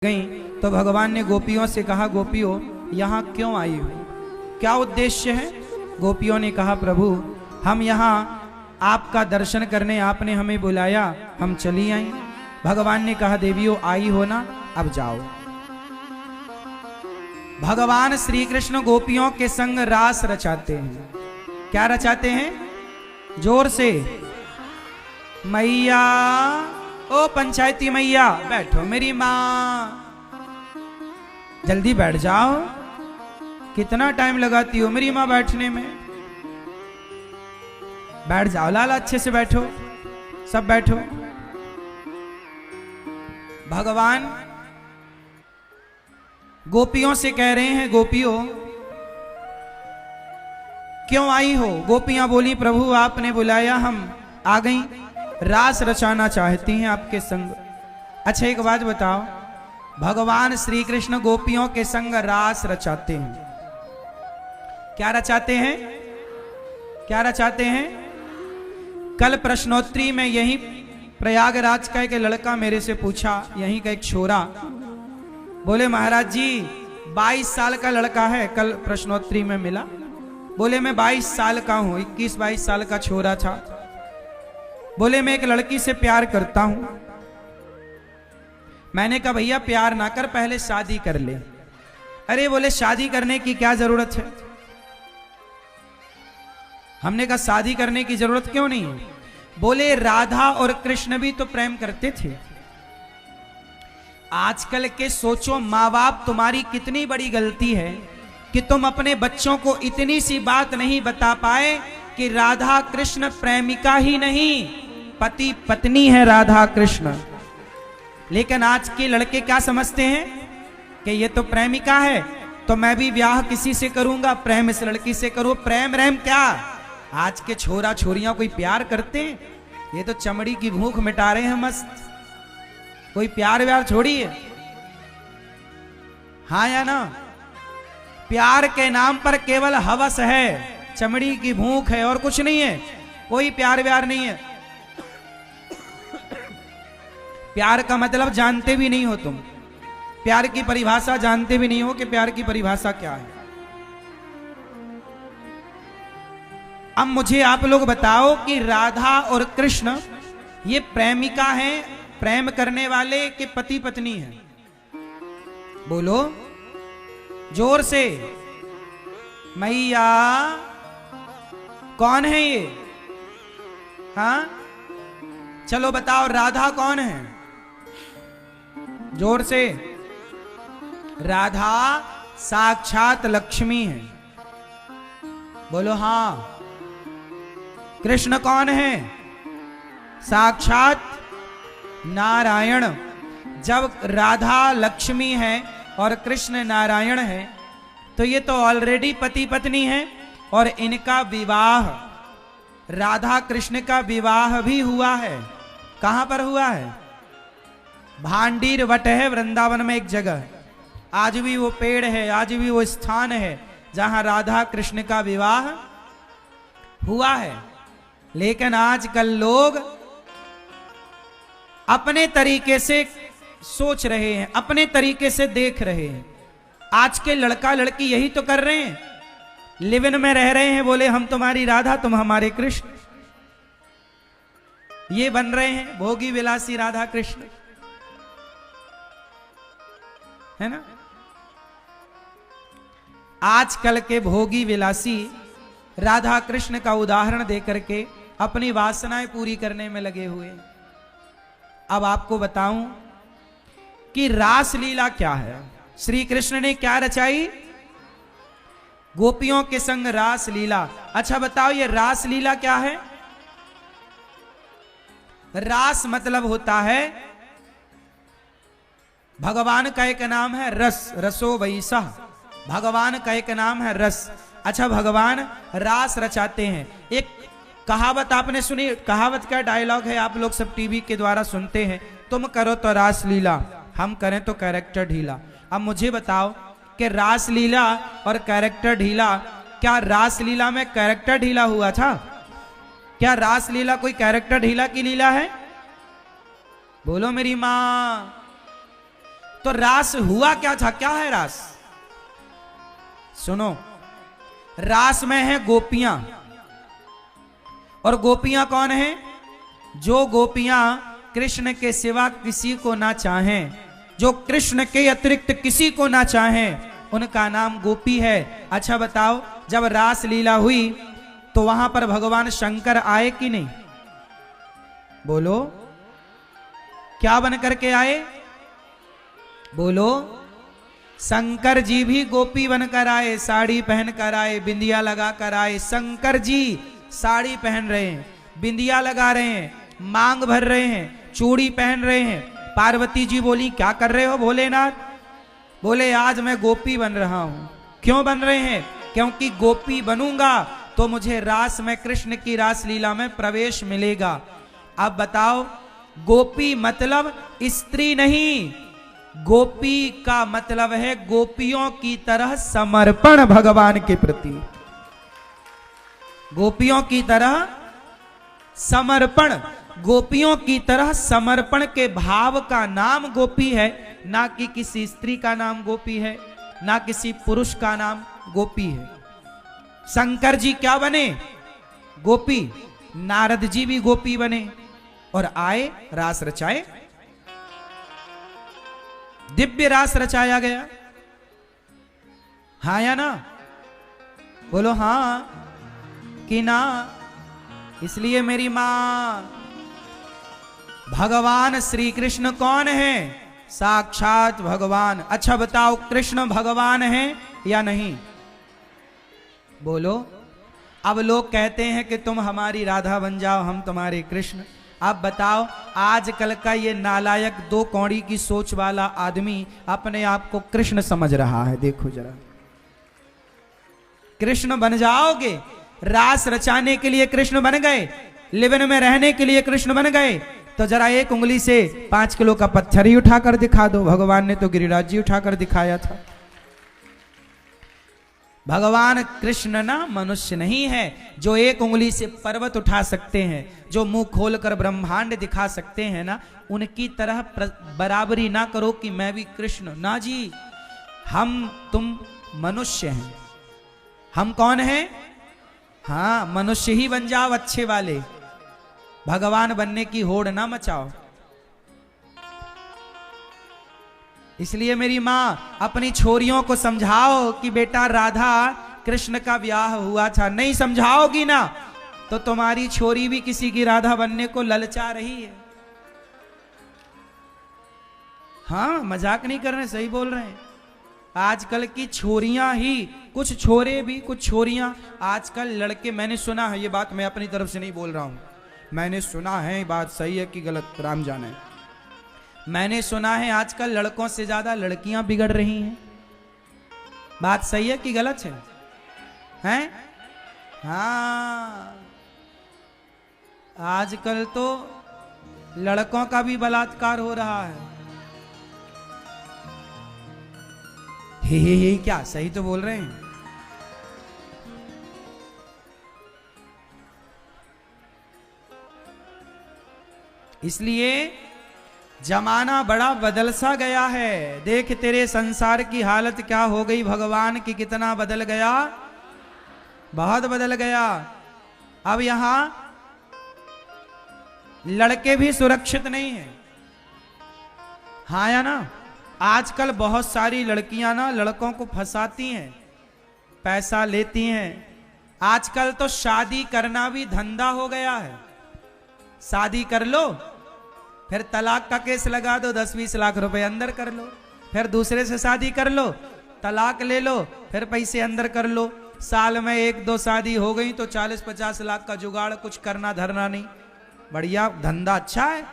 गई तो भगवान ने गोपियों से कहा, गोपियों यहाँ क्यों आई हो, क्या उद्देश्य है। गोपियों ने कहा, प्रभु हम यहाँ आपका दर्शन करने आपने हमें बुलाया, हम चली आई। भगवान ने कहा, देवियों आई हो ना, अब जाओ। भगवान श्री कृष्ण गोपियों के संग रास रचाते हैं। क्या रचाते हैं? जोर से, मैया ओ पंचायती मैया बैठो, मेरी माँ जल्दी बैठ जाओ, कितना टाइम लगाती हो मेरी माँ बैठने में, बैठ जाओ लाला, अच्छे से बैठो, सब बैठो। भगवान गोपियों से कह रहे हैं, गोपियों क्यों आई हो। गोपियां बोली, प्रभु आपने बुलाया, हम आ गई, रास रचाना चाहती हैं आपके संग। अच्छा एक बात बताओ, भगवान श्री कृष्ण गोपियों के संग रास रचाते हैं, क्या रचाते हैं? क्या रचाते हैं? कल प्रश्नोत्तरी में यही प्रयागराज का एक लड़का मेरे से पूछा, यहीं का एक छोरा, बोले महाराज जी 22 साल का लड़का है, कल प्रश्नोत्तरी में मिला। बोले मैं 22 साल का हूं, 21-22 साल का छोरा था। बोले मैं एक लड़की से प्यार करता हूं। मैंने कहा भैया प्यार ना कर, पहले शादी कर ले। अरे बोले शादी करने की क्या जरूरत है। हमने कहा शादी करने की जरूरत क्यों नहीं है। बोले राधा और कृष्ण भी तो प्रेम करते थे। आजकल के सोचो, माँ बाप तुम्हारी कितनी बड़ी गलती है कि तुम अपने बच्चों को इतनी सी बात नहीं बता पाए कि राधा कृष्ण प्रेमिका ही नहीं, पति पत्नी है राधा कृष्ण। लेकिन आज के लड़के क्या समझते हैं कि ये तो प्रेमिका है, तो मैं भी ब्याह किसी से करूंगा, प्रेम इस लड़की से करूं। प्रेम रैम क्या, आज के छोरा छोरियां कोई प्यार करते हैं? ये तो चमड़ी की भूख मिटा रहे हैं मस्त, कोई प्यार व्यार छोड़िए। हाँ या ना? प्यार के नाम पर केवल हवस है, चमड़ी की भूख है और कुछ नहीं है, कोई प्यार व्यार नहीं है। प्यार का मतलब जानते भी नहीं हो तुम, प्यार की परिभाषा जानते भी नहीं हो कि प्यार की परिभाषा क्या है। अब मुझे आप लोग बताओ कि राधा और कृष्ण ये प्रेमिका हैं, प्रेम करने वाले कि पति पत्नी हैं? बोलो जोर से, मैया कौन है ये? हाँ चलो बताओ, राधा कौन है? जोर से। राधा साक्षात लक्ष्मी है। बोलो हाँ। कृष्ण कौन है? साक्षात नारायण। जब राधा लक्ष्मी है और कृष्ण नारायण है तो ये तो ऑलरेडी पति पत्नी है और इनका विवाह, राधा कृष्ण का विवाह भी हुआ है। कहां पर हुआ है? भांडीर वट है वृंदावन में एक जगह, आज भी वो पेड़ है, आज भी वो स्थान है जहां राधा कृष्ण का विवाह हुआ है। लेकिन आजकल लोग अपने तरीके से सोच रहे हैं, अपने तरीके से देख रहे हैं। आज के लड़का लड़की यही तो कर रहे हैं, लिव इन में रह रहे हैं, बोले हम तुम्हारी राधा तुम हमारे कृष्ण, ये बन रहे हैं भोगी विलासी राधा कृष्ण, है ना। आजकल के भोगी विलासी राधा कृष्ण का उदाहरण देकर के अपनी वासनाएं पूरी करने में लगे हुए। अब आपको बताऊं कि रास लीला क्या है। श्री कृष्ण ने क्या रचाई? गोपियों के संग रास लीला। अच्छा बताओ ये रास लीला क्या है? रास मतलब होता है, भगवान का एक नाम है रस, रसो वैसा, भगवान का एक नाम है रस। अच्छा भगवान रास रचाते हैं। एक कहावत आपने सुनी, कहावत का डायलॉग है, आप लोग सब टीवी के द्वारा सुनते हैं, तुम करो तो रास लीला, हम करें तो कैरेक्टर ढीला। अब मुझे बताओ कि रास लीला और कैरेक्टर ढीला, क्या रास लीला में कैरेक्टर ढीला हुआ था? क्या रास लीला कोई कैरेक्टर ढीला की लीला है? बोलो मेरी मां। तो रास हुआ क्या था? क्या है रास? सुनो, रास में है गोपियां, और गोपियां कौन है? जो गोपियां कृष्ण के सिवा किसी को ना चाहें, जो कृष्ण के अतिरिक्त किसी को ना चाहें, उनका नाम गोपी है। अच्छा बताओ, जब रास लीला हुई तो वहां पर भगवान शंकर आए कि नहीं? बोलो, क्या बन करके आए? बोलो, शंकर जी भी गोपी बनकर आए, साड़ी पहन कर आए, बिंदिया लगा कर आए। शंकर जी साड़ी पहन रहे हैं, बिंदिया लगा रहे हैं, मांग भर रहे हैं, चूड़ी पहन रहे हैं। पार्वती जी बोली, क्या कर रहे हो भोलेनाथ? बोले, आज मैं गोपी बन रहा हूं। क्यों बन रहे हैं? क्योंकि गोपी बनूंगा तो मुझे रास में, कृष्ण की रास लीला में प्रवेश मिलेगा। अब बताओ, गोपी मतलब स्त्री नहीं, गोपी का मतलब है गोपियों की तरह समर्पण भगवान के प्रति। गोपियों की तरह समर्पण, गोपियों की तरह समर्पण के भाव का नाम गोपी है, ना कि किसी स्त्री का नाम गोपी है, ना किसी पुरुष का नाम गोपी है। शंकर जी क्या बने? गोपी। नारद जी भी गोपी बने और आए, रास रचाए, दिव्य रास रचाया गया। हाँ या ना? बोलो हाँ कि ना? इसलिए मेरी मां, भगवान श्री कृष्ण कौन है? साक्षात भगवान। अच्छा बताओ, कृष्ण भगवान है या नहीं? बोलो। अब लोग कहते हैं कि तुम हमारी राधा बन जाओ, हम तुम्हारे कृष्ण। अब बताओ, आजकल का ये नालायक दो कौड़ी की सोच वाला आदमी अपने आप को कृष्ण समझ रहा है। देखो जरा, कृष्ण बन जाओगे, रास रचाने के लिए कृष्ण बन गए, लिवन में रहने के लिए कृष्ण बन गए, तो जरा एक उंगली से 5 किलो का पत्थर ही उठाकर दिखा दो। भगवान ने तो गिरिराज जी उठाकर दिखाया था। भगवान कृष्ण ना मनुष्य नहीं है जो एक उंगली से पर्वत उठा सकते हैं, जो मुंह खोलकर ब्रह्मांड दिखा सकते हैं ना, उनकी तरह बराबरी ना करो कि मैं भी कृष्ण। ना जी, हम तुम मनुष्य हैं। हम कौन हैं? हाँ, मनुष्य ही बन जाओ अच्छे वाले, भगवान बनने की होड़ ना मचाओ। इसलिए मेरी मां, अपनी छोरियों को समझाओ कि बेटा राधा कृष्ण का ब्याह हुआ था। नहीं समझाओगी ना तो तुम्हारी छोरी भी किसी की राधा बनने को ललचा रही है। हाँ, मजाक नहीं कर रहे, सही बोल रहे हैं। आजकल की छोरियां ही, कुछ छोरे भी, कुछ छोरियां, आजकल लड़के, मैंने सुना है, ये बात मैं अपनी तरफ से नहीं बोल रहा हूं, मैंने सुना है, बात सही है कि गलत राम जाने, मैंने सुना है आजकल लड़कों से ज्यादा लड़कियां बिगड़ रही हैं। बात सही है कि गलत है? हैं? हाँ, आजकल तो लड़कों का भी बलात्कार हो रहा है। हे क्या सही तो बोल रहे हैं? इसलिए जमाना बड़ा बदल सा गया है। देख तेरे संसार की हालत क्या हो गई, भगवान की कितना बदल गया, बहुत बदल गया। अब यहां लड़के भी सुरक्षित नहीं है। हाँ या ना? आजकल बहुत सारी लड़कियां ना लड़कों को फंसाती हैं, पैसा लेती हैं। आजकल तो शादी करना भी धंधा हो गया है। शादी कर लो, फिर तलाक का केस लगा दो, 10-20 लाख रुपए अंदर कर लो, फिर दूसरे से शादी कर लो, तलाक ले लो, फिर पैसे अंदर कर लो। साल में 1-2 शादी हो गई तो 40-50 लाख का जुगाड़, कुछ करना धरना नहीं, बढ़िया धंधा अच्छा है।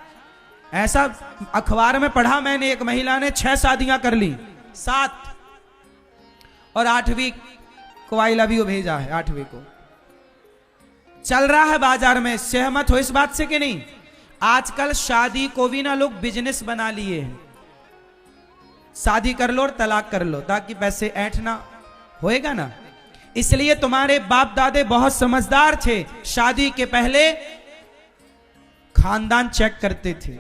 ऐसा अखबार में पढ़ा मैंने, एक महिला ने 6 शादियां कर ली, 7, और 8वीं को आई लव यू भेजा है, 8वीं को चल रहा है बाजार में। सहमत हो इस बात से कि नहीं? आजकल शादी को भी ना लोग बिजनेस बना लिए हैं। शादी कर लो और तलाक कर लो ताकि पैसे ऐंठना होएगा ना। इसलिए तुम्हारे बाप दादे बहुत समझदार थे, शादी के पहले खानदान चेक करते थे,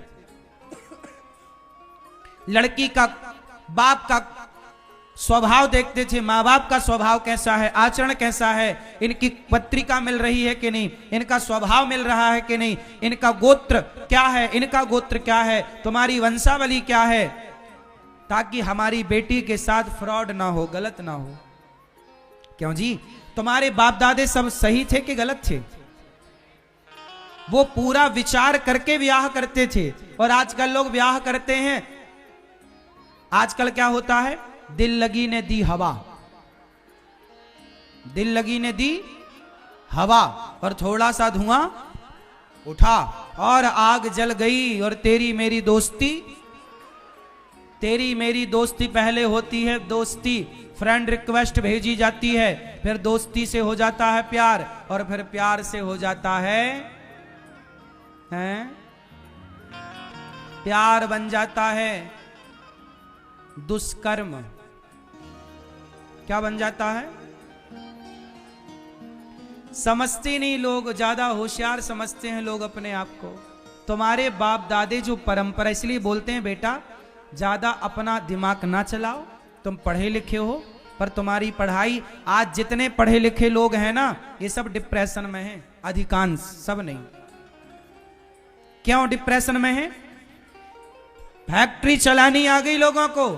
लड़की का बाप का स्वभाव देखते थे, माँ बाप का स्वभाव कैसा है, आचरण कैसा है, इनकी पत्रिका मिल रही है कि नहीं, इनका स्वभाव मिल रहा है कि नहीं, इनका गोत्र क्या है, इनका गोत्र क्या है, तुम्हारी वंशावली क्या है, ताकि हमारी बेटी के साथ फ्रॉड ना हो, गलत ना हो। क्यों जी, तुम्हारे बाप दादे सब सही थे कि गलत थे? वो पूरा विचार करके ब्याह करते थे। और आजकल लोग ब्याह करते हैं, आजकल क्या होता है, दिल लगी ने दी हवा, दिल लगी ने दी हवा, और थोड़ा सा धुआं उठा और आग जल गई। और तेरी मेरी दोस्ती, तेरी मेरी दोस्ती पहले होती है दोस्ती, फ्रेंड रिक्वेस्ट भेजी जाती है, फिर दोस्ती से हो जाता है प्यार, और फिर प्यार से हो जाता है प्यार बन जाता है दुष्कर्म। क्या बन जाता है? समझते नहीं लोग, ज्यादा होशियार समझते हैं लोग अपने आप को। तुम्हारे बाप दादे जो परंपरा, इसलिए बोलते हैं बेटा ज्यादा अपना दिमाग ना चलाओ, तुम पढ़े लिखे हो, पर तुम्हारी पढ़ाई, आज जितने पढ़े लिखे लोग हैं ना, ये सब डिप्रेशन में हैं, अधिकांश, सब नहीं। क्यों डिप्रेशन में है? फैक्ट्री चलानी आ गई लोगों को,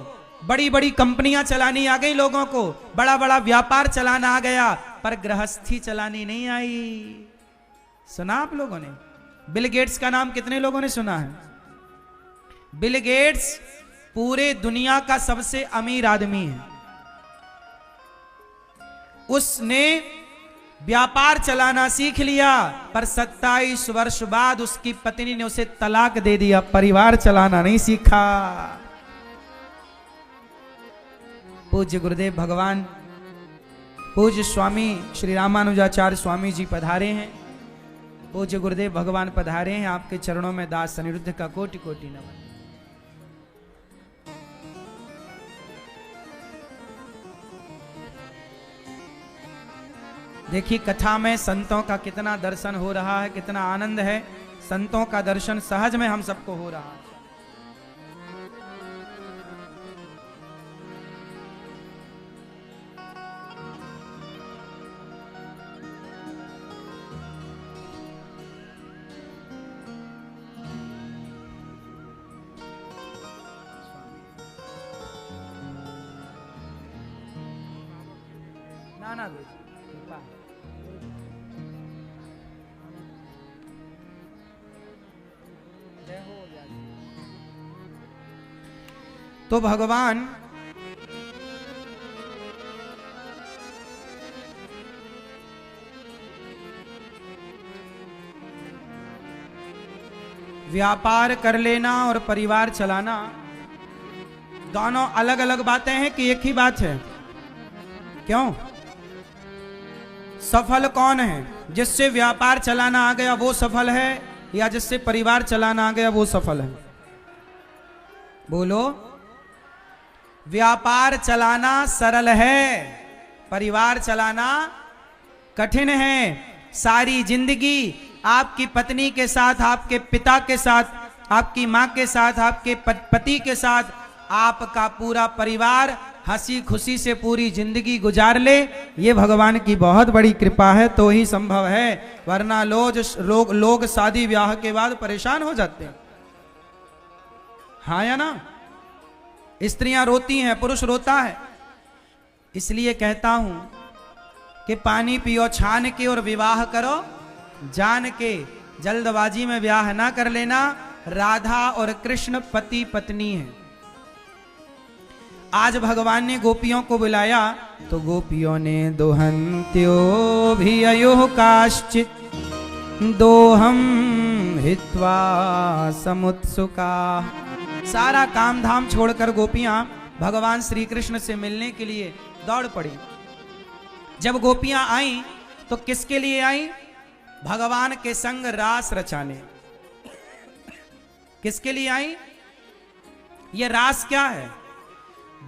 बड़ी बड़ी कंपनियां चलानी आ गई लोगों को, बड़ा बड़ा व्यापार चलाना आ गया, पर गृहस्थी चलानी नहीं आई। सुना आप लोगों ने? बिल गेट्स का नाम कितने लोगों ने सुना है? बिल गेट्स पूरे दुनिया का सबसे अमीर आदमी है। उसने व्यापार चलाना सीख लिया, पर 27 वर्ष बाद उसकी पत्नी ने उसे तलाक दे दिया, परिवार चलाना नहीं सीखा। पूज्य गुरुदेव भगवान, पूज्य स्वामी श्री रामानुजाचार्य स्वामी जी पधारे हैं। पूज्य गुरुदेव भगवान पधारे हैं, आपके चरणों में दास अनिरुद्ध का कोटि कोटि नमन। देखिए कथा में संतों का कितना दर्शन हो रहा है, कितना आनंद है। संतों का दर्शन सहज में हम सबको हो रहा है। ना तो भगवान व्यापार कर लेना और परिवार चलाना दोनों अलग अलग बातें हैं कि एक ही बात है? क्यों? सफल कौन है? जिससे व्यापार चलाना आ गया वो सफल है, या जिससे परिवार चलाना आ गया वो सफल है? बोलो। व्यापार चलाना सरल है, परिवार चलाना कठिन है। सारी जिंदगी आपकी पत्नी के साथ, आपके पिता के साथ, आपकी मां के साथ, आपके पति के साथ आपका पूरा परिवार हंसी खुशी से पूरी जिंदगी गुजार ले, ये भगवान की बहुत बड़ी कृपा है, तो ही संभव है। वरना लोग शादी ब्याह के बाद परेशान हो जाते हैं। हाँ या ना? स्त्रियां रोती हैं, पुरुष रोता है। इसलिए कहता हूं कि पानी पियो छान के और विवाह करो जान के। जल्दबाजी में ब्याह ना कर लेना। राधा और कृष्ण पति पत्नी हैं। आज भगवान ने गोपियों को बुलाया तो गोपियों ने दोहन्त्यो भी अयो काश्चित दोहम हित्वा समुत्सुका। सारा काम धाम छोड़कर गोपियां भगवान श्री कृष्ण से मिलने के लिए दौड़ पड़ी। जब गोपियां आईं तो किसके लिए आईं? भगवान के संग रास रचाने। किसके लिए आईं? ये रास क्या है?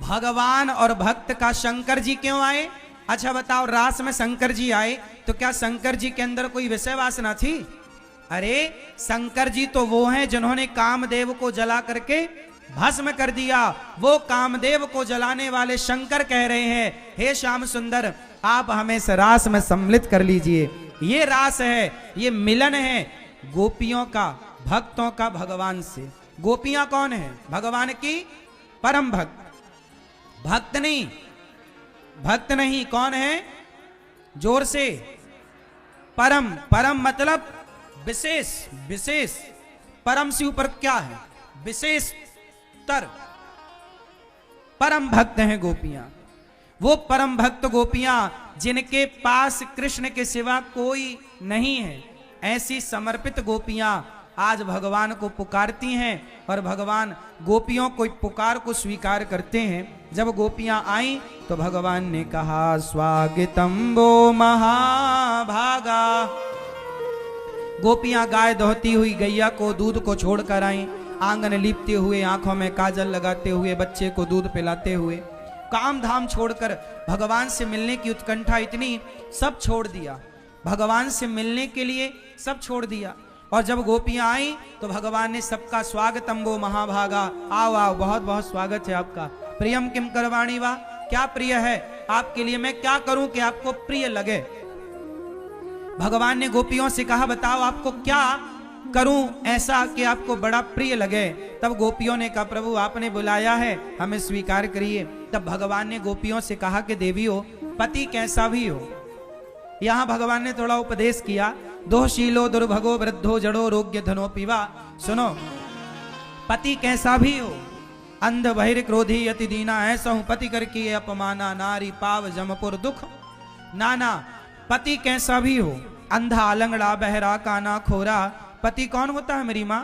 भगवान और भक्त का। शंकर जी क्यों आए? अच्छा बताओ, रास में शंकर जी आए तो क्या शंकर जी के अंदर कोई विषय वासना थी? अरे शंकर जी तो वो हैं जिन्होंने कामदेव को जला करके भस्म कर दिया। वो कामदेव को जलाने वाले शंकर कह रहे हैं, हे श्याम सुंदर आप हमें इस रास में सम्मिलित कर लीजिए। ये रास है, ये मिलन है गोपियों का, भक्तों का भगवान से। गोपियां कौन है? भगवान की परम भक्त। भक्त नहीं, भक्त नहीं, कौन है? जोर से, परम। परम मतलब विशेष, विशेष। परम से ऊपर क्या है? विशेष तर। परम भक्त हैं गोपियां। वो परम भक्त गोपियां जिनके पास कृष्ण के सिवा कोई नहीं है, ऐसी समर्पित गोपियां आज भगवान को पुकारती हैं और भगवान गोपियों को पुकार को स्वीकार करते हैं। जब गोपियां आई तो भगवान ने कहा, स्वागतम वो महाभागा। गोपियां गाय दोहती हुई गैया को दूध को छोड़कर आई, आंगन लीपते हुए, आंखों में काजल लगाते हुए, बच्चे को दूध पिलाते हुए, काम धाम छोड़कर भगवान से मिलने की उत्कंठा इतनी, सब छोड़ दिया। भगवान से मिलने के लिए सब छोड़ दिया। और जब गोपियां आई तो भगवान ने सबका स्वागतम वो महाभागा, आओ आओ, बहुत बहुत स्वागत है आपका। प्रियम किम करवाणी वा, क्या प्रिय है आपके लिए, मैं क्या करूं कि आपको प्रिय लगे। भगवान ने गोपियों से कहा, बताओ आपको क्या करूं ऐसा कि आपको बड़ा प्रिय लगे। तब गोपियों ने कहा, प्रभु आपने बुलाया है, हमें स्वीकार करिए। तब भगवान ने गोपियों से कहा कि देवियों, पति कैसा भी हो, यहां भगवान ने थोड़ा उपदेश किया, दोषीलो दुर्भगो वृद्धो जड़ो रोग्य धनो पीवा। सुनो, पति कैसा भी हो, अंध बहिर क्रोधी यति दीना, ऐसा हूं पति कर किए अपमाना, नारी पाव जमपुर दुख नाना। पति कैसा भी हो, अंधा लंगड़ा बहरा काना खोरा। पति कौन होता है मेरी माँ?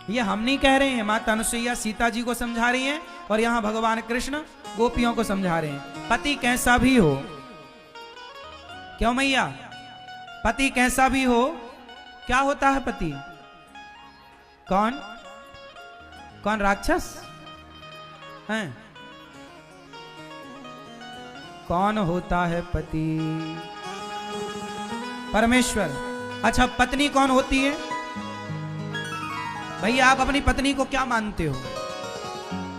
ये हम नहीं कह रहे हैं, माता अनुसुईया सीता जी को समझा रही हैं और यहां भगवान कृष्ण गोपियों को समझा रहे हैं। पति कैसा भी हो, क्यों मैया? पति कैसा भी हो, क्या होता है पति? कौन कौन? राक्षस हैं? कौन होता है पति? परमेश्वर। अच्छा, पत्नी कौन होती है? भैया आप अपनी पत्नी को क्या मानते हो?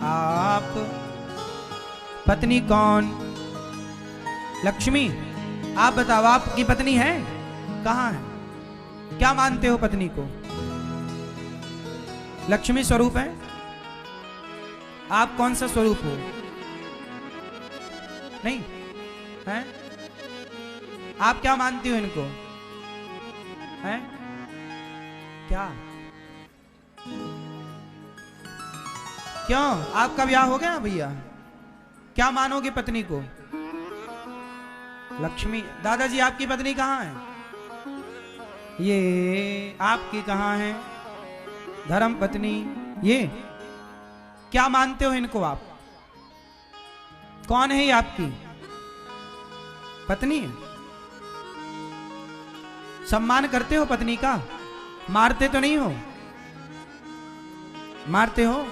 आप पत्नी कौन? लक्ष्मी। आप बताओ, आपकी पत्नी है? कहां है? क्या मानते हो पत्नी को? लक्ष्मी स्वरूप है। आप कौन सा स्वरूप हो? नहीं है? आप क्या मानती हो इनको? हैं? क्या? क्यों? आपका ब्याह हो गया भैया? क्या मानोगे पत्नी को? लक्ष्मी। दादाजी आपकी पत्नी कहाँ है? ये आपकी कहाँ है? धर्म पत्नी। ये क्या मानते हो इनको आप? कौन है ये आपकी पत्नी? सम्मान करते हो पत्नी का? मारते तो नहीं हो? मारते हो?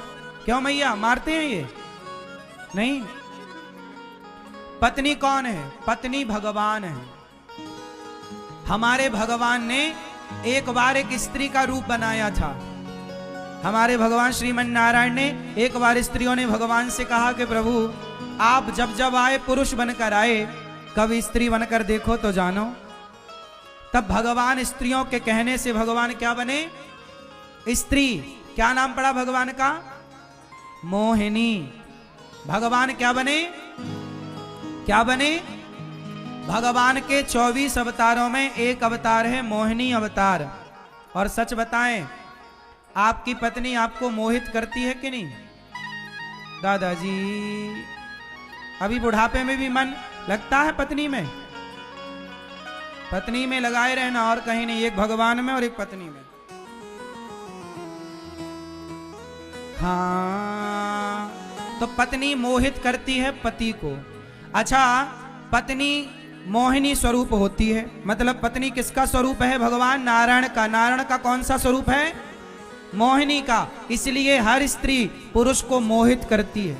क्यों मैया मारते हैं ये? नहीं। पत्नी कौन है? पत्नी भगवान है। हमारे भगवान ने एक बार एक स्त्री का रूप बनाया था। हमारे भगवान श्रीमन नारायण ने एक बार स्त्रियों ने भगवान से कहा कि प्रभु आप जब जब आए पुरुष बनकर आए, कभी स्त्री बनकर देखो तो जानो। तब भगवान स्त्रियों के कहने से भगवान क्या बने? स्त्री। क्या नाम पड़ा भगवान का? मोहिनी। भगवान क्या बने? क्या बने? भगवान के 24 अवतारों में एक अवतार है मोहिनी अवतार। और सच बताएं, आपकी पत्नी आपको मोहित करती है कि नहीं? दादाजी अभी बुढ़ापे में भी मन लगता है पत्नी में? पत्नी में लगाए रहना और कहीं नहीं, एक भगवान में और एक पत्नी में। हाँ, तो पत्नी मोहित करती है पति को। अच्छा, पत्नी मोहिनी स्वरूप होती है, मतलब पत्नी किसका स्वरूप है? भगवान नारायण का। नारायण का कौन सा स्वरूप है? मोहिनी का। इसलिए हर स्त्री पुरुष को मोहित करती है,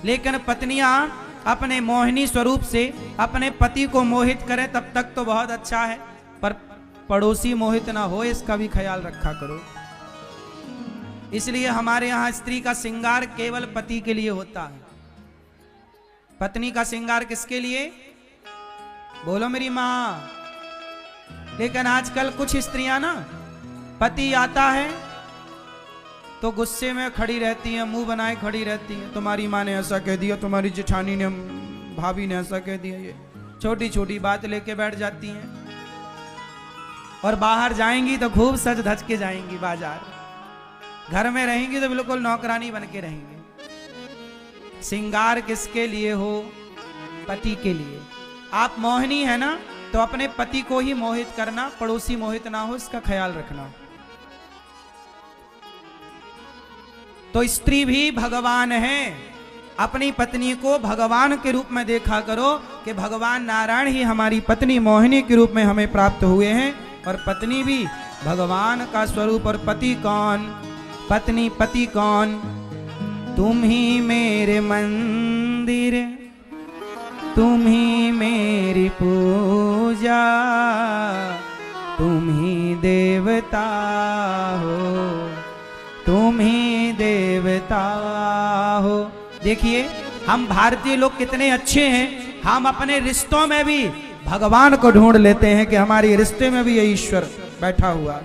लेकिन पत्नियां अपने मोहिनी स्वरूप से अपने पति को मोहित करें तब तक तो बहुत अच्छा है, पर पड़ोसी मोहित ना हो इसका भी ख्याल रखा करो। इसलिए हमारे यहाँ स्त्री का श्रृंगार केवल पति के लिए होता है। पत्नी का श्रृंगार किसके लिए? बोलो मेरी माँ। लेकिन आजकल कुछ स्त्रियां ना, पति आता है तो गुस्से में खड़ी रहती हैं, मुंह बनाए खड़ी रहती हैं। तुम्हारी माँ ने ऐसा कह दिया, तुम्हारी जेठानी ने, भाभी ने ऐसा कह दिया। ये छोटी छोटी बात लेके बैठ जाती हैं और बाहर जाएंगी तो खूब सज धज के जाएंगी बाजार। घर में रहेंगी तो बिल्कुल नौकरानी बन के रहेंगी। श्रृंगार किसके लिए हो? पति के लिए। आप मोहिनी है ना, तो अपने पति को ही मोहित करना, पड़ोसी मोहित ना हो, इसका ख्याल रखना। तो स्त्री भी भगवान है। अपनी पत्नी को भगवान के रूप में देखा करो कि भगवान नारायण ही हमारी पत्नी मोहिनी के रूप में हमें प्राप्त हुए हैं, और पत्नी भी भगवान का स्वरूप। और पति कौन? पत्नी पति कौन? तुम ही मेरे मंदिर, तुम ही मेरी पूजा, तुम ही देवता हो, तुम ही देवता हो। देखिए हम भारतीय लोग कितने अच्छे हैं, हम अपने रिश्तों में भी भगवान को ढूंढ लेते हैं कि हमारे रिश्ते में भी ये ईश्वर बैठा हुआ।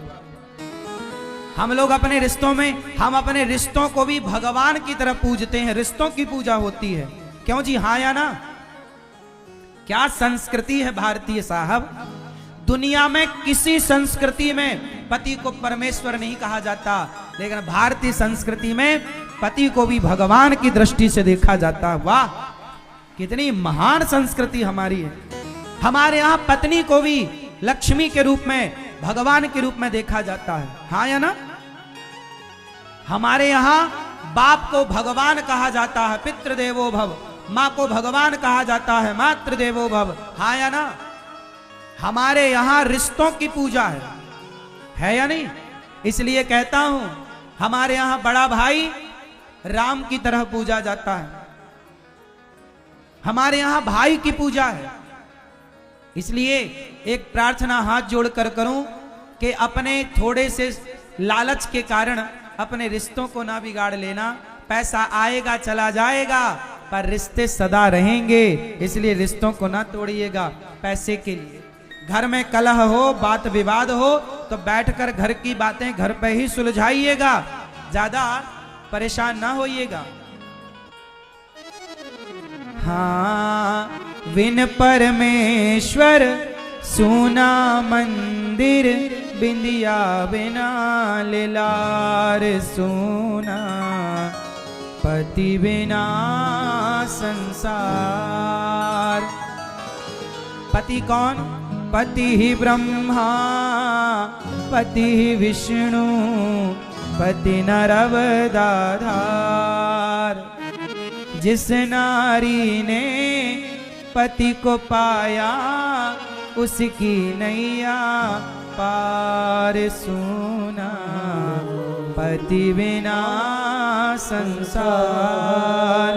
हम लोग अपने रिश्तों में, हम अपने रिश्तों को भी भगवान की तरह पूजते हैं। रिश्तों की पूजा होती है। क्यों जी? हाँ या ना? क्या संस्कृति है भारतीय साहब। दुनिया में किसी संस्कृति में पति को परमेश्वर नहीं कहा जाता, लेकिन भारतीय संस्कृति में पति को भी भगवान की दृष्टि से देखा जाता। वाह, कितनी महान संस्कृति हमारी है। हमारे यहाँ पत्नी को भी लक्ष्मी के रूप में, भगवान के रूप में देखा जाता है। हाँ या ना? हमारे यहाँ बाप को भगवान कहा जाता है, पितृदेवो भव। माँ को भगवान कहा जाता है, मातृदेवो भव। हाँ या ना? हमारे यहाँ रिश्तों की पूजा है या नहीं? इसलिए कहता हूं हमारे यहाँ बड़ा भाई राम की तरह पूजा जाता है। हमारे यहाँ भाई की पूजा है। इसलिए एक प्रार्थना हाथ जोड़कर करूं कि अपने थोड़े से लालच के कारण अपने रिश्तों को ना बिगाड़ लेना। पैसा आएगा चला जाएगा, पर रिश्ते सदा रहेंगे। इसलिए रिश्तों को ना तोड़िएगा पैसे के लिए। घर में कलह हो, बात विवाद हो, तो बैठकर घर की बातें घर पे ही सुलझाइएगा, ज्यादा परेशान ना होइएगा। हाँ, विन परमेश्वर सूना मंदिर, बिंदिया बिना लेलार सूना, पति बिना संसार। पति कौन? पति ही ब्रह्मा, पति ही विष्णु, पति नरवदाधार। जिस नारी ने पति को पाया, उसकी नैया पार सूना, पति बिना संसार।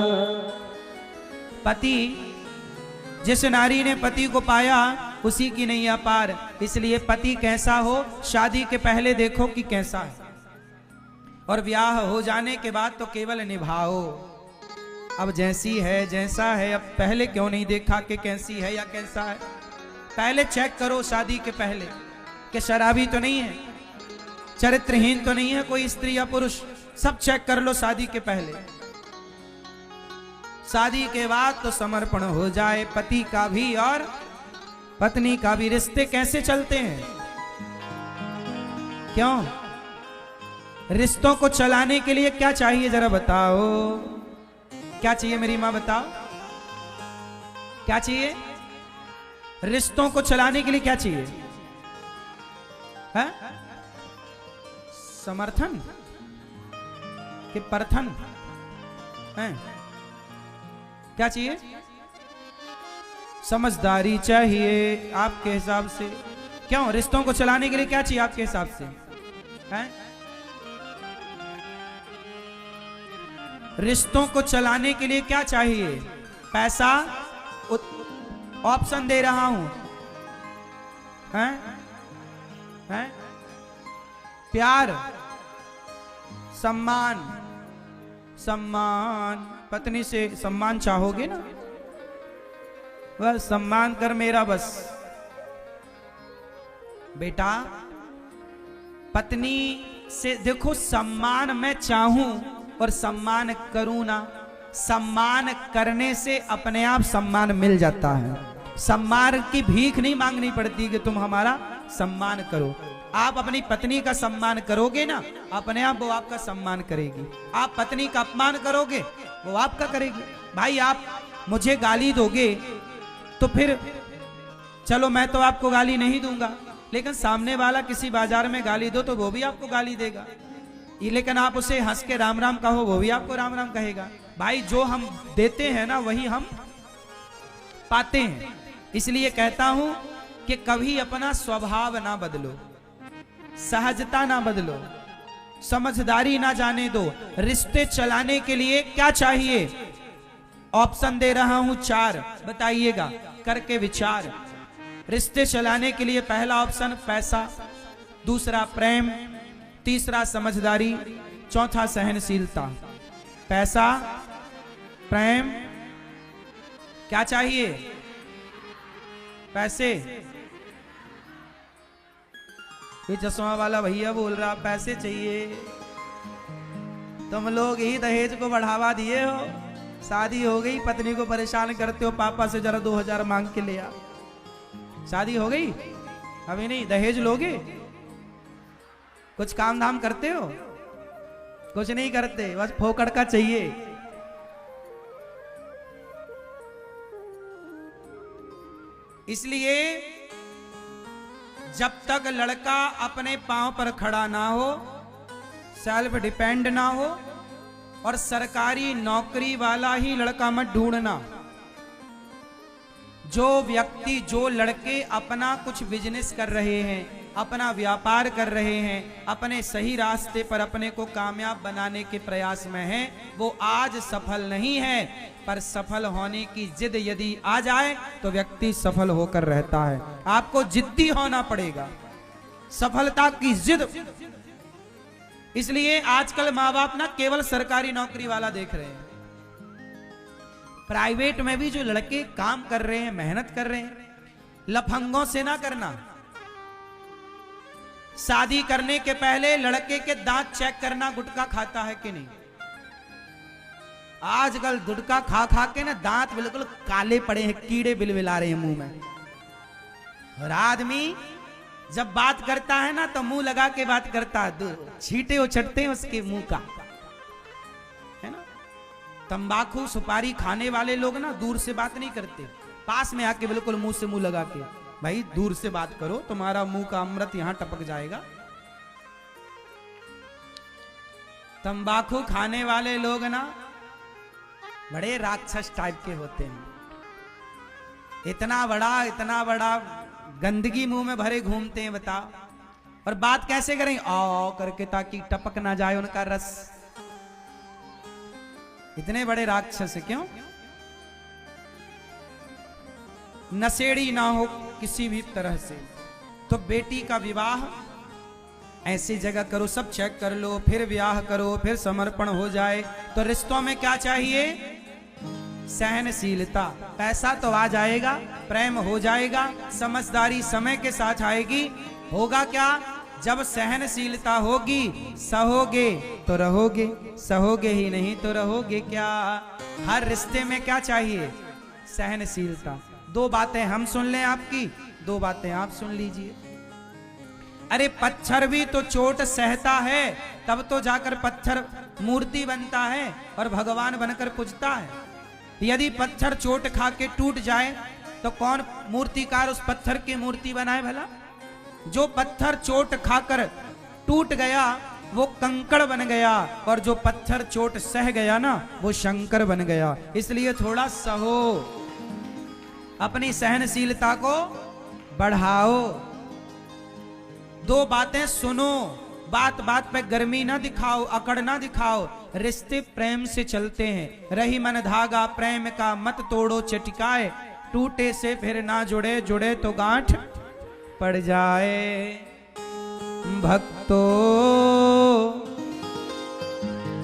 पति, जिस नारी ने पति को पाया उसी की नैया पार। इसलिए पति कैसा हो, शादी के पहले देखो कि कैसा है, और ब्याह हो जाने के बाद तो केवल निभाओ। अब जैसी है जैसा है, अब पहले क्यों नहीं देखा कि कैसी है या कैसा है? पहले चेक करो शादी के पहले कि शराबी तो नहीं है, चरित्रहीन तो नहीं है कोई स्त्री या पुरुष। सब चेक कर लो शादी के पहले। शादी के बाद तो समर्पण हो जाए पति का भी और पत्नी का भी। रिश्ते कैसे चलते हैं? क्यों? रिश्तों को चलाने के लिए क्या चाहिए जरा बताओ? क्या चाहिए मेरी मां, बताओ क्या चाहिए? रिश्तों को चलाने के लिए क्या चाहिए? है? समर्थन कि परथन है? क्या चाहिए? समझदारी चाहिए आपके हिसाब से। क्यों? रिश्तों को चलाने के लिए क्या चाहिए आपके हिसाब से? हैं? रिश्तों को चलाने के लिए क्या चाहिए? पैसा? ऑप्शन दे रहा हूं। हैं? हैं? प्यार, सम्मान, सम्मान, पत्नी से सम्मान चाहोगे ना, बस सम्मान कर मेरा बस। बेटा पत्नी से देखो, सम्मान मैं चाहूं और सम्मान करूं ना, सम्मान करने से अपने आप सम्मान मिल जाता है। सम्मान की भीख नहीं मांगनी पड़ती कि तुम हमारा सम्मान करो। आप अपनी पत्नी का सम्मान करोगे ना, अपने आप वो आपका सम्मान करेगी। आप पत्नी का अपमान करोगे, वो आपका करेगी। भाई आप मुझे गाली दोगे तो फिर चलो मैं तो आपको गाली नहीं दूंगा, लेकिन सामने वाला किसी बाजार में गाली दो तो वो भी आपको गाली देगा। लेकिन आप उसे हंस के राम राम कहो, वो भी आपको राम राम कहेगा। भाई जो हम देते हैं ना वही हम पाते हैं। इसलिए कहता हूं कि कभी अपना स्वभाव ना बदलो, सहजता ना बदलो, समझदारी ना जाने दो। रिश्ते चलाने के लिए क्या चाहिए? ऑप्शन दे रहा हूं 4, बताइएगा करके विचार। रिश्ते चलाने के लिए पहला ऑप्शन पैसा, दूसरा प्रेम, तीसरा समझदारी, चौथा सहनशीलता। पैसा, प्रेम, क्या चाहिए? पैसे। ये चश्मा वाला भैया बोल रहा पैसे चाहिए। तुम लोग ही दहेज को बढ़ावा दिए हो। शादी हो गई, पत्नी को परेशान करते हो, पापा से जरा 2000 मांग के ले आ। शादी हो गई, अभी नहीं, दहेज लोगे? कुछ काम धाम करते हो? कुछ नहीं करते, बस फोकट का चाहिए। इसलिए जब तक लड़का अपने पांव पर खड़ा ना हो, सेल्फ डिपेंड ना हो, और सरकारी नौकरी वाला ही लड़का मत ढूंढना। जो व्यक्ति, जो लड़के अपना कुछ बिजनेस कर रहे हैं, अपना व्यापार कर रहे हैं, अपने सही रास्ते पर अपने को कामयाब बनाने के प्रयास में हैं, वो आज सफल नहीं है, पर सफल होने की जिद यदि आ जाए तो व्यक्ति सफल होकर रहता है। आपको जिद्दी होना पड़ेगा, सफलता की जिद। इसलिए आजकल माँ बाप ना केवल सरकारी नौकरी वाला देख रहे हैं। प्राइवेट में भी जो लड़के काम कर रहे हैं, मेहनत कर रहे हैं, लफंगों से ना करना। शादी करने के पहले लड़के के दांत चेक करना, गुटखा खाता है कि नहीं। आजकल गुटखा खा खा के ना दांत बिल्कुल काले पड़े हैं, कीड़े बिलबिला रहे हैं मुंह में। और आदमी जब बात करता है ना तो मुंह लगा के बात करता है, छींटे उछटते हैं उसके मुंह का, है ना। तंबाकू सुपारी खाने वाले लोग ना दूर से बात नहीं करते, पास में आके बिल्कुल मुंह से मुंह लगा के, भाई दूर से बात करो, तुम्हारा मुंह का अमृत यहां टपक जाएगा। तंबाकू खाने वाले लोग ना बड़े राक्षस टाइप के होते हैं। इतना बड़ा गंदगी मुंह में भरे घूमते हैं, बताओ। और बात कैसे करें? आओ करके, ताकि टपक ना जाए उनका रस। इतने बड़े राक्षस है, क्यों? नशेड़ी ना हो किसी भी तरह से। तो बेटी का विवाह ऐसी जगह करो, सब चेक कर लो, फिर ब्याह करो, फिर समर्पण हो जाए। तो रिश्तों में क्या चाहिए? सहनशीलता। पैसा तो आ जाएगा, प्रेम हो जाएगा, समझदारी समय के साथ आएगी। होगा क्या? जब सहनशीलता होगी, सहोगे तो रहोगे, सहोगे ही नहीं तो रहोगे क्या। हर रिश्ते में क्या चाहिए? सहनशीलता। 2 बातें हम सुन लें आपकी, 2 बातें आप सुन लीजिए। अरे पत्थर भी तो चोट सहता है, तब तो जाकर पत्थर मूर्ति बनता है और भगवान बनकर पूजता है। यदि पत्थर चोट खा के टूट जाए तो कौन मूर्तिकार उस पत्थर की मूर्ति बनाए भला? जो पत्थर चोट खाकर टूट गया वो कंकड़ बन गया, और जो पत्थर चोट सह गया ना वो शंकर बन गया। इसलिए थोड़ा सहो, अपनी सहनशीलता को बढ़ाओ। 2 बातें सुनो, बात बात पे गर्मी ना दिखाओ, अकड़ ना दिखाओ। रिश्ते प्रेम से चलते हैं। रही मन धागा प्रेम का मत तोड़ो चटकाए, टूटे से फिर ना जुड़े, जुड़े तो गांठ पड़ जाए। भक्तों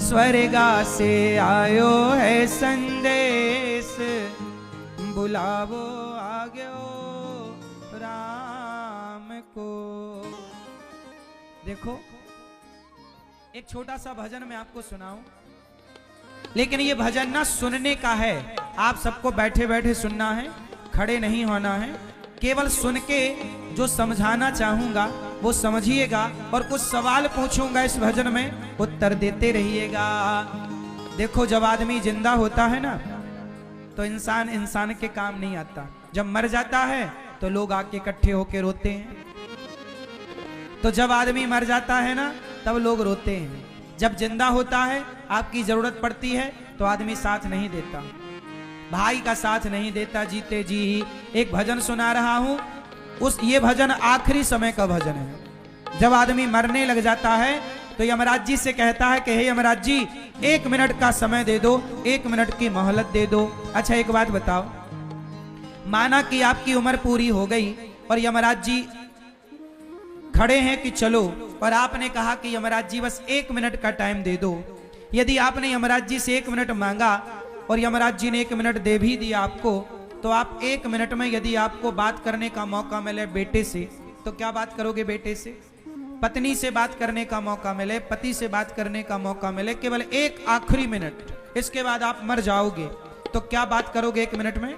स्वर्गा से आयो है संदेश, बुलावो आग्यो राम को। देखो एक छोटा सा भजन मैं आपको सुनाऊं, लेकिन ये भजन ना सुनने का है, आप सबको बैठे बैठे सुनना है, खड़े नहीं होना है। केवल सुन के जो समझाना चाहूंगा वो समझिएगा, और कुछ सवाल पूछूंगा इस भजन में, उत्तर देते रहिएगा। देखो जब आदमी जिंदा होता है ना तो इंसान के काम नहीं आता, जब मर जाता है तो लोग आके इकट्ठे होके रोते हैं। तो जब आदमी मर जाता है ना तब लोग रोते हैं, जब जिंदा होता है आपकी जरूरत पड़ती है तो आदमी साथ नहीं देता, भाई का साथ नहीं देता जीते जी ही। एक भजन सुना रहा हूं, ये भजन आखिरी समय का भजन है। जब आदमी मरने लग जाता है तो यमराज जी से कहता है कि हे यमराज जी 1 मिनट का समय दे दो, 1 मिनट की मोहलत दे दो। अच्छा एक बात बताओ, माना कि आपकी उम्र पूरी हो गई और यमराज जी खड़े हैं कि चलो, और आपने कहा कि यमराज जी बस 1 मिनट का टाइम दे दो। यदि आपने यमराज जी से 1 मिनट मांगा और यमराज जी ने 1 मिनट दे भी दिया आपको, तो आप 1 मिनट में यदि आपको बात करने का मौका मिले बेटे से, तो क्या बात करोगे बेटे से? पत्नी से बात करने का मौका मिले, पति से बात करने का मौका मिले, केवल एक आखिरी मिनट, इसके बाद आप मर जाओगे, तो क्या बात करोगे 1 मिनट में?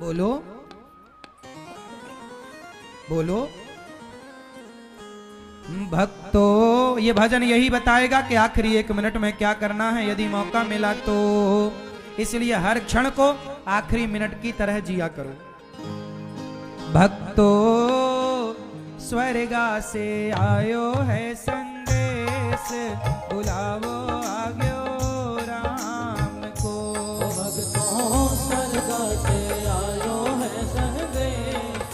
बोलो बोलो। भक्तों ये भजन यही बताएगा कि आखिरी 1 मिनट में क्या करना है यदि मौका मिला तो। इसलिए हर क्षण को आखिरी मिनट की तरह जिया करो। भक्तों स्वर्गा से आयो है संदेश, बुलावो आग्यो राम को। भक्तों स्वर्गा से आयो है संदेश,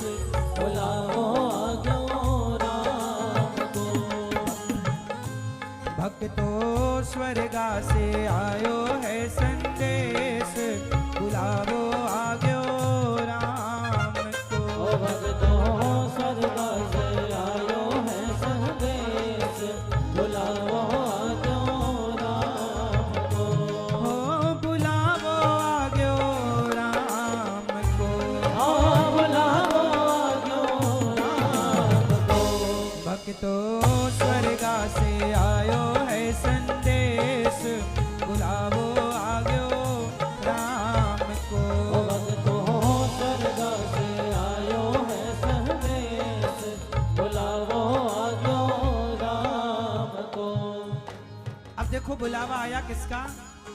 बुलावो आग्यो राम को। भक्तों स्वर्गा से आयो है संदेश, बुलावो आग्यो राम को। भक्तों स्वर्गा से आयो है संदेश, बुलावो आग्यो राम को। हो बुलावो आग्यो राम को। बुलावो आग्यो राम को। भक्तों स्वर्गा से आयो है संदेश, बुलावो आग्यो राम को। भक्तों स्वर्गा से आयो है संदेश, बुलावो आग्यो राम को। अब देखो बुलावा आया किसका?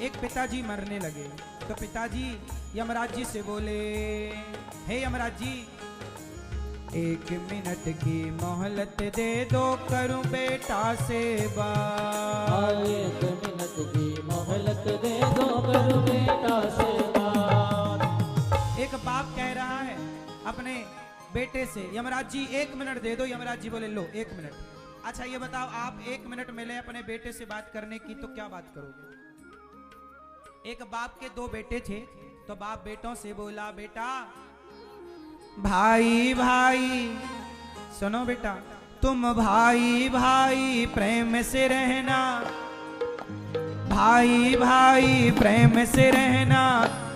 एक पिताजी मरने लगे, तो पिताजी यमराज जी से बोले, हे यमराज जी 1 मिनट की मोहलत दे दो, करूं बेटा से बात। 1 मिनट की मोहलत दे दो, करूं बेटा से बात। एक बाप कह रहा है अपने बेटे से, यमराज जी 1 मिनट दे दो। यमराज जी बोले लो 1 मिनट। अच्छा ये बताओ, आप 1 मिनट मिले अपने बेटे से बात करने की तो क्या बात करोगे? एक बाप के 2 बेटे थे, तो बाप बेटों से बोला, बेटा भाई भाई सुनो बेटा, तुम भाई भाई प्रेम से रहना, भाई भाई प्रेम से रहना,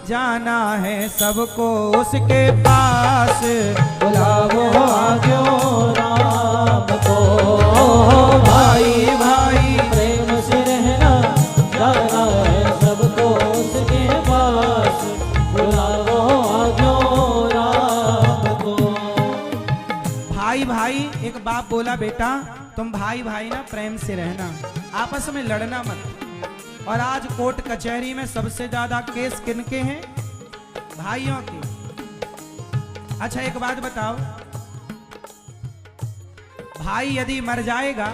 जाना है सबको उसके पास, बुलावो आग्यो राम को। भाई भाई प्रेम से रहना, जाना है सबको उसके पास, बुलावो आग्यो राम को। भाई भाई एक बाप बोला, बेटा तुम भाई भाई ना प्रेम से रहना, आपस में लड़ना मत। और आज कोर्ट कचहरी में सबसे ज्यादा केस किनके हैं? भाइयों के। अच्छा एक बात बताओ, भाई यदि मर जाएगा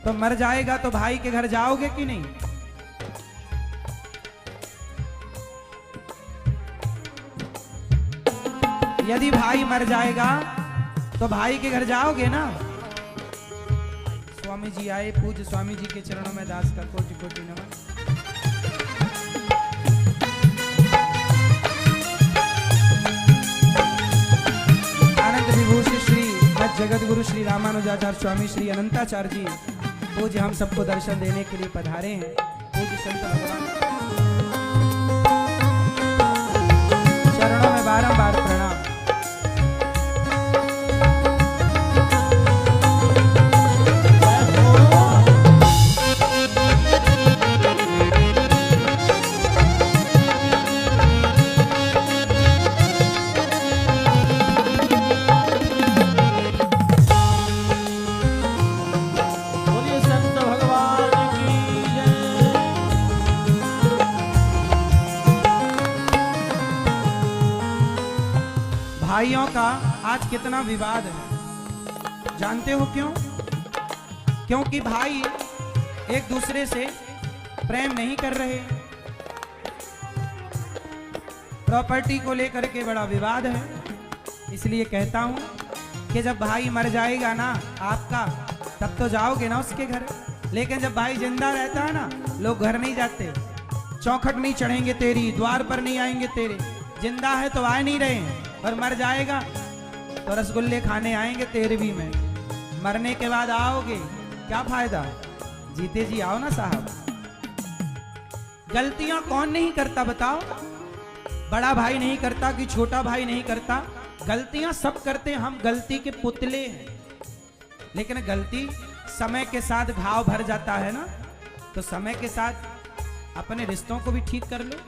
तो भाई के घर जाओगे कि नहीं? यदि भाई मर जाएगा तो भाई के घर जाओगे ना? स्वामी जी आए, पूज्य स्वामी जी के चरणों में दास का कोटि कोटि नमन। आनंद विभूषण श्री जगत गुरु श्री रामानुजाचार्य स्वामी श्री अनंताचार्य जी पूज्य हम सबको दर्शन देने के लिए पधारे हैं। पूज्य संत भगवान चरणों में बारंबार प्रणाम। बोलिए संत भगवान की जय। भाइयों का आज कितना विवाद है, जानते हो क्यों? क्योंकि भाई एक दूसरे से प्रेम नहीं कर रहे। प्रॉपर्टी को लेकर के बड़ा विवाद है। इसलिए कहता हूं कि जब भाई मर जाएगा ना आपका, तब तो जाओगे ना उसके घर। लेकिन जब भाई जिंदा रहता है ना, लोग घर नहीं जाते, चौखट नहीं चढ़ेंगे तेरी, द्वार पर नहीं आएंगे तेरे। जिंदा है तो आ नहीं रहे हैं, और मर जाएगा तो रसगुल्ले खाने आएंगे 13वीं में। मरने के बाद आओगे, क्या फायदा? जीते जी आओ ना साहब। गलतियां कौन नहीं करता बताओ? बड़ा भाई नहीं करता कि छोटा भाई नहीं करता? गलतियां सब करते हैं, हम गलती के पुतले हैं। लेकिन गलती समय के साथ घाव भर जाता है ना, तो समय के साथ अपने रिश्तों को भी ठीक कर लो।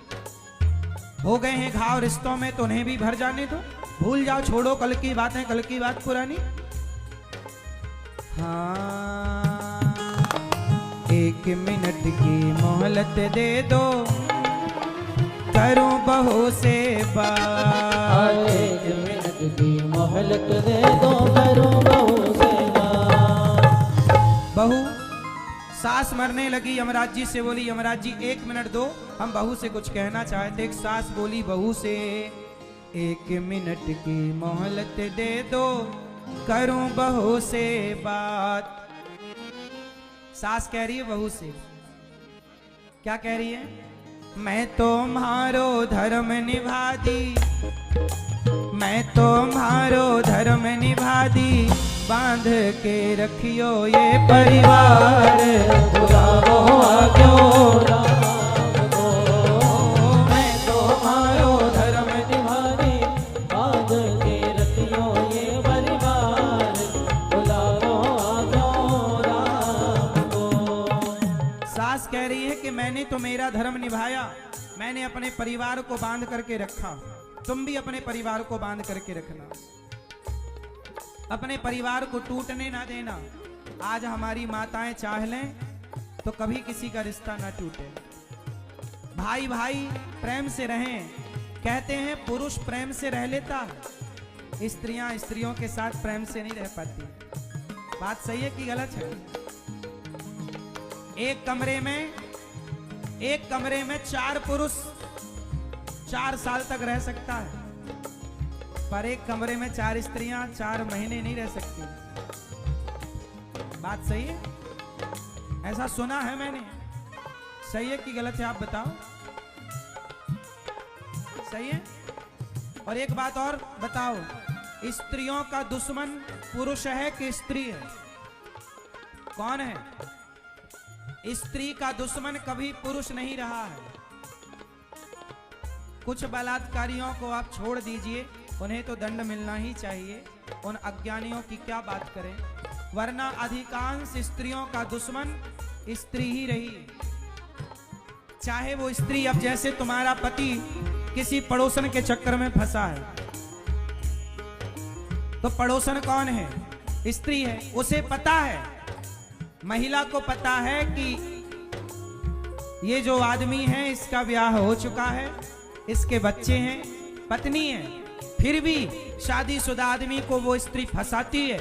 हो गए हैं घाव रिश्तों में तो उन्हें भी भर जाने दो। भूल जाओ, छोड़ो कल की बातें, कल की बात पुरानी। हाँ, 1 मिनट की मोहलत दे दो, करूं बहू से बात। 1 मिनट की मोहलत दे दो, करूं बहू से बात। बहू सास मरने लगी, यमराज जी से बोली, यमराज जी 1 मिनट दो, हम बहू से कुछ कहना चाहते। एक सास बोली बहू से, 1 मिनट की मोहलत दे दो, करूं बहू से बात। सास कह रही है बहू से, क्या कह रही है? मैं तुम्हारो धर्म निभा दी, मैं तुम्हारो धर्म निभा दी, बांध के रखियो ये परिवार, बुलाओ आज्ञो राम को। मैं तुम्हारो धर्म निभा दी, बांध के रखियो ये परिवार, बुलाओ आज्ञो राम को। सास कह रही है कि मैंने तो मेरा धर्म निभाया, मैंने अपने परिवार को बांध करके रखा, तुम भी अपने परिवार को बांध करके रखना, अपने परिवार को टूटने ना देना। आज हमारी माताएं चाह लें तो कभी किसी का रिश्ता ना टूटे। भाई भाई प्रेम से रहें। कहते हैं पुरुष प्रेम से रह लेता है, स्त्रियां स्त्रियों के साथ प्रेम से नहीं रह पाती। बात सही है कि गलत है? एक कमरे में 4 पुरुष 4 साल तक रह सकता है, पर एक कमरे में 4 स्त्रियां 4 महीने नहीं रह सकती। बात सही है? ऐसा सुना है मैंने। सही है कि गलत है आप बताओ? सही है? और एक बात और बताओ, स्त्रियों का दुश्मन पुरुष है कि स्त्री है? कौन है? स्त्री का दुश्मन कभी पुरुष नहीं रहा है। कुछ बलात्कारियों को आप छोड़ दीजिए, उन्हें तो दंड मिलना ही चाहिए, उन अज्ञानियों की क्या बात करें, वरना अधिकांश स्त्रियों का दुश्मन स्त्री ही रही। चाहे वो स्त्री, अब जैसे तुम्हारा पति किसी पड़ोसन के चक्कर में फंसा है, तो पड़ोसन कौन है? स्त्री है। उसे पता है, महिला को पता है कि ये जो आदमी है इसका ब्याह हो चुका है, इसके बच्चे हैं, पत्नी है, फिर भी शादीशुदा आदमी को वो स्त्री फंसाती है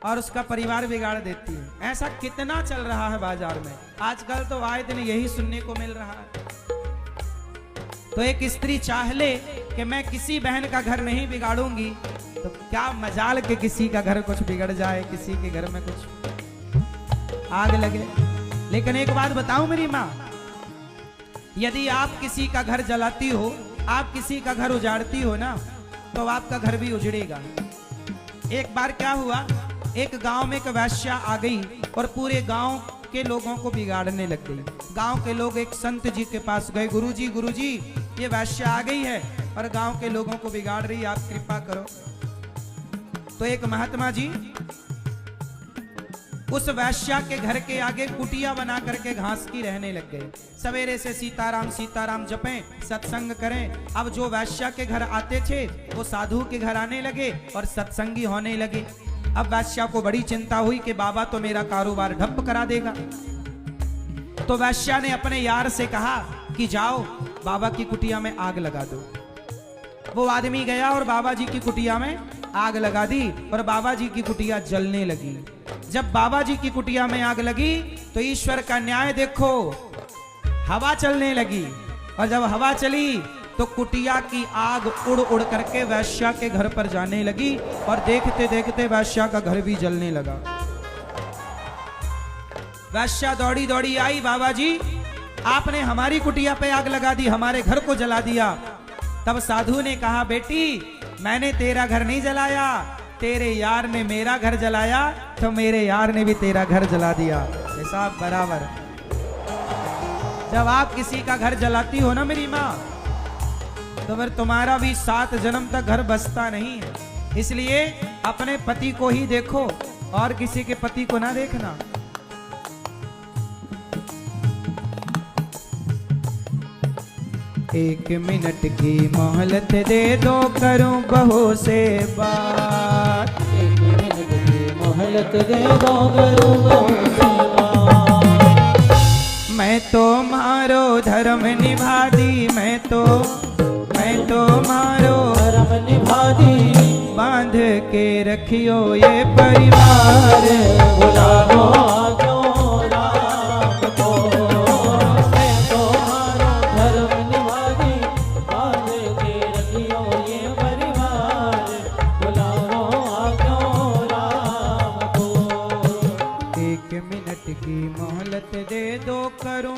और उसका परिवार बिगाड़ देती है। ऐसा कितना चल रहा है बाजार में आजकल, तो आए दिन यही सुनने को मिल रहा है। तो एक स्त्री चाह ले कि मैं किसी बहन का घर नहीं बिगाड़ूंगी, तो क्या मजाल के किसी का घर कुछ बिगड़ जाए, किसी के घर में कुछ आग लगे। लेकिन एक बात बताऊं मेरी माँ, यदि आप किसी का घर जलाती हो, आप किसी का घर उजाड़ती हो ना, तो आपका घर भी उजड़ेगा। एक बार क्या हुआ, एक गांव में एक वैश्या आ गई और पूरे गांव के लोगों को बिगाड़ने लग गई। गांव के लोग एक संत जी के पास गए, गुरुजी ये वैश्या आ गई है और गांव के लोगों को बिगाड़ रही है, आप कृपा करो। तो एक महात्मा जी उस वैश्या के घर के आगे कुटिया बना करके घास की रहने लग गए। सवेरे से सीताराम सीताराम जपें, सत्संग करें। अब जो वैश्या के घर आते थे वो साधु के घर आने लगे और सत्संगी होने लगे। अब वैश्या को बड़ी चिंता हुई कि बाबा तो मेरा कारोबार ठप करा देगा। तो वैश्या ने अपने यार से कहा कि जाओ बाबा की कुटिया में आग लगा दो। वो आदमी गया और बाबा जी की कुटिया में आग लगा दी और बाबा जी की कुटिया जलने लगी। जब बाबा जी की कुटिया में आग लगी तो ईश्वर का न्याय देखो, हवा चलने लगी और जब हवा चली तो कुटिया की आग उड़ उड़ करके वैश्या के घर पर जाने लगी और देखते देखते वैश्या का घर भी जलने लगा। वैश्या दौड़ी दौड़ी आई, बाबा जी आपने हमारी कुटिया पे आग लगा दी, हमारे घर को जला दिया। तब साधु ने कहा, बेटी मैंने तेरा घर नहीं जलाया, तेरे यार ने मेरा घर जलाया तो मेरे यार ने भी तेरा घर जला दिया। ऐसा बराबर। जब आप किसी का घर जलाती हो ना मेरी माँ, तो फिर तुम्हारा भी 7 जन्म तक घर बसता नहीं है। इसलिए अपने पति को ही देखो और किसी के पति को ना देखना। एक मिनट की मोहलत दे दो, करूं बहू से बात। एक मिनट की मोहलत दे दो, करूं बहू से बात। मैं तो मारो धर्म निभा दी, मैं तो मारो धर्म निभा दी। बांध के रखियो ये परिवार, बुलाओ क्यों राम को। मैं तो मारो धर्म निभा दी, बांध के रखियो ये परिवार। बुलाओ क्यों राम को। एक मिनट की मोहलत दे दो, करूं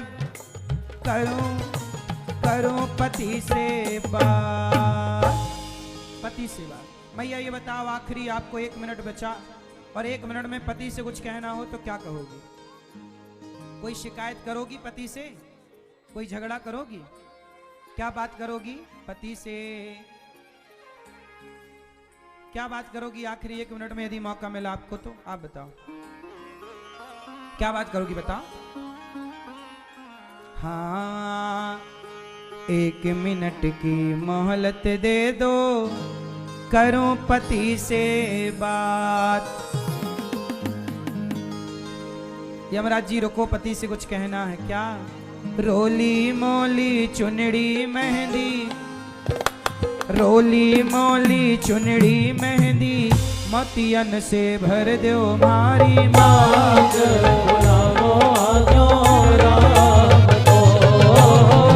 पति से बात। पति से बात। मैया ये बताओ, आखिरी आपको 1 मिनट बचा और 1 मिनट में पति से कुछ कहना हो तो क्या कहोगी? कोई शिकायत करोगी पति से? कोई झगड़ा करोगी? क्या बात करोगी पति से? क्या बात करोगी आखिरी 1 मिनट में, यदि मौका मिला आपको तो आप बताओ क्या बात करोगी, बताओ। हाँ, 1 मिनट की मोहलत दे दो, करूं पति से बात। यमराज जी रुको, पति से कुछ कहना है क्या? रोली मोली चुनड़ी मेहंदी, रोली मोली चुनड़ी मेहंदी, मोतियन से भर दो मारी मांग। बुलाओ क्यों राम को।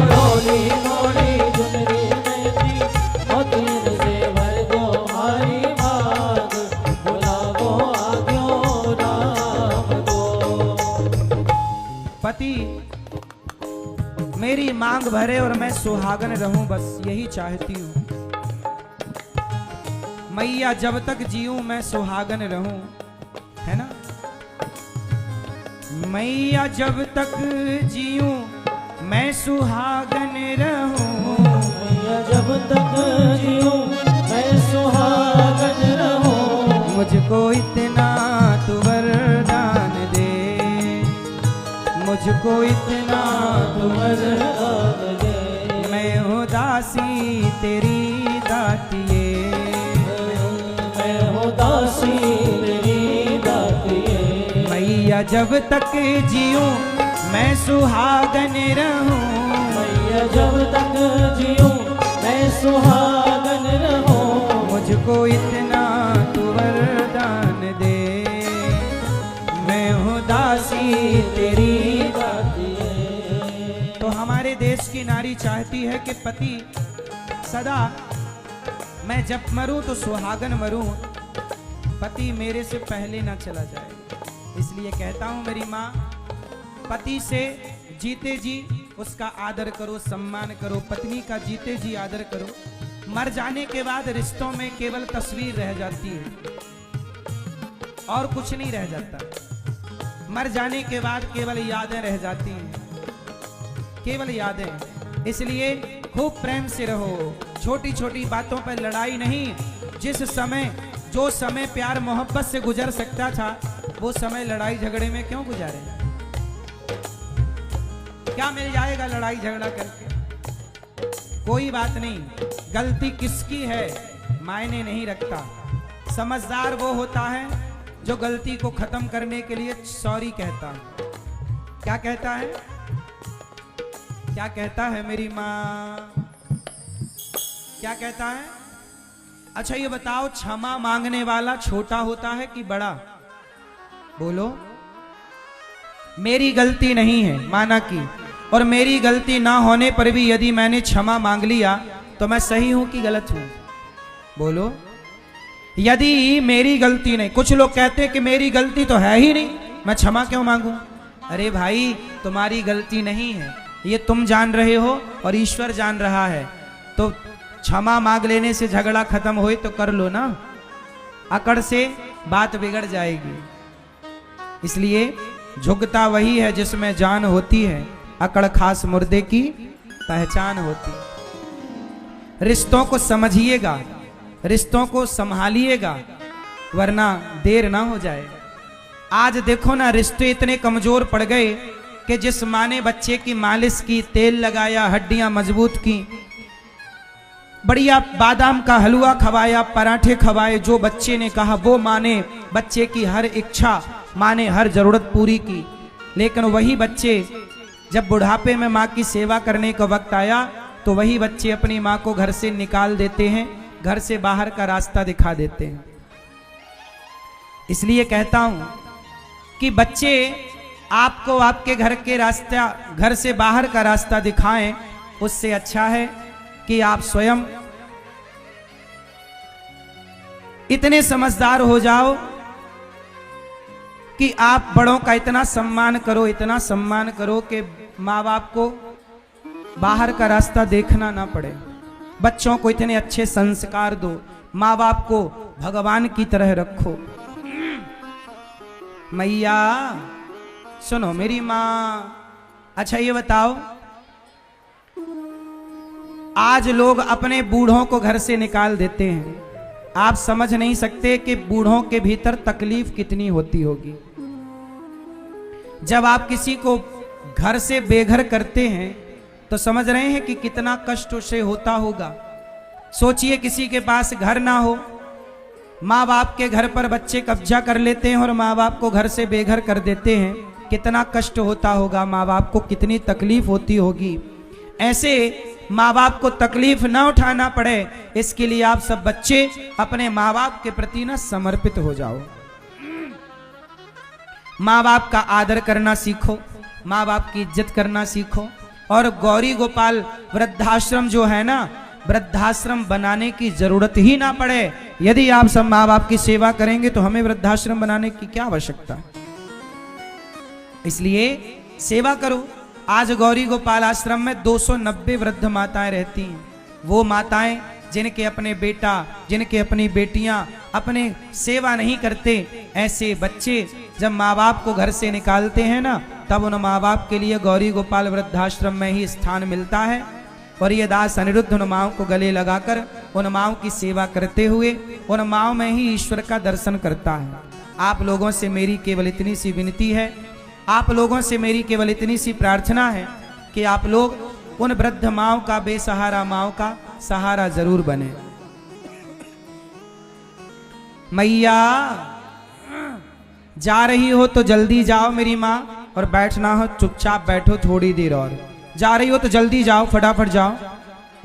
रोली मोली चुनरी मेहंदी, मोतियन से भर दो हमारी मांग। बुलाओ क्यों राम को। पति मेरी मांग भरे और मैं सुहागन रहूं, बस यही चाहती हूं। मैया जब तक जीऊं मैं सुहागन रहूं, है ना? मैया जब तक जीऊं मैं सुहागन रहूं। मैया जब तक जीऊं मैं सुहागन रहूं। मुझको इतना तू वरदान दे, मुझको इतना तू वरदान दे। मैं हूँ दासी तेरी दातिये, मैं हूँ दासी तेरी दातिये। मैया जब तक जीऊं मैं सुहागन रहूं। मैया जब तक जीऊं मैं सुहागन रहूं। मुझको इतना तू वरदान दे, मैं हूँ दासी तेरी। तो हमारे देश की नारी चाहती है कि पति सदा, मैं जब मरूं तो सुहागन मरूं, पति मेरे से पहले ना चला जाए। इसलिए कहता हूं मेरी माँ, पति से जीते जी उसका आदर करो, सम्मान करो, पत्नी का जीते जी आदर करो। मर जाने के बाद रिश्तों में केवल तस्वीर रह जाती है और कुछ नहीं रह जाता। मर जाने के बाद केवल यादें रह जाती हैं, केवल यादें। इसलिए खूब प्रेम से रहो, छोटी छोटी बातों पर लड़ाई नहीं। जो समय प्यार मोहब्बत से गुजर सकता था, वो समय लड़ाई झगड़े में क्यों गुजारे? क्या मिल जाएगा लड़ाई झगड़ा करके? कोई बात नहीं, गलती किसकी है मायने नहीं रखता। समझदार वो होता है जो गलती को खत्म करने के लिए सॉरी कहता है। क्या कहता है? क्या कहता है मेरी माँ? क्या कहता है? अच्छा ये बताओ, क्षमा मांगने वाला छोटा होता है कि बड़ा? बोलो। मेरी गलती नहीं है माना कि, और मेरी गलती ना होने पर भी यदि मैंने क्षमा मांग लिया तो मैं सही हूं कि गलत हूं? बोलो। यदि मेरी गलती नहीं, कुछ लोग कहते हैं कि मेरी गलती तो है ही नहीं, मैं क्षमा क्यों मांगूं? अरे भाई, तुम्हारी गलती नहीं है, ये तुम जान रहे हो और ईश्वर जान रहा है। तो क्षमा मांग लेने से झगड़ा खत्म होए तो कर लो ना, अकड़ से बात बिगड़ जाएगी। इसलिए झुकता वही है जिसमें जान होती है, अकड़ खास मुर्दे की पहचान होती। रिश्तों को समझिएगा, रिश्तों को संभालिएगा, वरना देर ना हो जाए। आज देखो ना, रिश्ते इतने कमजोर पड़ गए कि जिस माँ ने बच्चे की मालिश की, तेल लगाया, हड्डियां मजबूत की, बढ़िया बादाम का हलवा खवाया, पराठे खवाए, जो बच्चे ने कहा वो माँ ने बच्चे की हर इच्छा, माँ ने हर जरूरत पूरी की। लेकिन वही बच्चे जब बुढ़ापे में माँ की सेवा करने का वक्त आया तो वही बच्चे अपनी माँ को घर से निकाल देते हैं, घर से बाहर का रास्ता दिखा देते हैं। इसलिए कहता हूं कि बच्चे आपको आपके घर के रास्ता, घर से बाहर का रास्ता दिखाएं, उससे अच्छा है कि आप स्वयं इतने समझदार हो जाओ कि आप बड़ों का इतना सम्मान करो, इतना सम्मान करो कि माँ बाप को बाहर का रास्ता देखना ना पड़े। बच्चों को इतने अच्छे संस्कार दो, माँ बाप को भगवान की तरह रखो। मैया सुनो मेरी माँ। अच्छा ये बताओ, आज लोग अपने बूढ़ों को घर से निकाल देते हैं। आप समझ नहीं सकते कि बूढ़ों के भीतर तकलीफ कितनी होती होगी। जब आप किसी को घर से बेघर करते हैं तो समझ रहे हैं कि कितना कष्ट उसे होता होगा। सोचिए किसी के पास घर ना हो, माँ बाप के घर पर बच्चे कब्जा कर लेते हैं और माँ बाप को घर से बेघर कर देते हैं, कितना कष्ट होता होगा, माँ बाप को कितनी तकलीफ होती होगी। ऐसे माँ बाप को तकलीफ ना उठाना पड़े, इसके लिए आप सब बच्चे अपने माँ बाप के प्रति ना समर्पित हो जाओ। माँ बाप का आदर करना सीखो, माँ बाप की इज्जत करना सीखो। और गौरी गोपाल वृद्धाश्रम जो है ना, वृद्धाश्रम बनाने की जरूरत ही ना पड़े। यदि आप सब माँ बाप की सेवा करेंगे तो हमें वृद्धाश्रम बनाने की क्या आवश्यकता। इसलिए सेवा करो। आज गौरी गोपाल आश्रम में 290 वृद्ध माताएं रहती हैं। वो माताएं जिनके अपने बेटा, जिनके अपनी बेटियां अपने सेवा नहीं करते, ऐसे बच्चे जब माँ बाप को घर से निकालते हैं ना, तब उन माँ बाप के लिए गौरी गोपाल वृद्धाश्रम में ही स्थान मिलता है। और ये दास अनिरुद्ध उन माँओं को गले लगाकर उन माँओं की सेवा करते हुए उन माँओं में ही ईश्वर का दर्शन करता है। आप लोगों से मेरी केवल इतनी सी विनती है, आप लोगों से मेरी केवल इतनी सी प्रार्थना है कि आप लोग उन वृद्ध माँओं का, बेसहारा माँओं का सहारा जरूर बने। मैया जा रही हो तो जल्दी जाओ मेरी माँ, और बैठना हो चुपचाप बैठो थोड़ी देर और। जा रही हो तो जल्दी जाओ, फटाफट जाओ,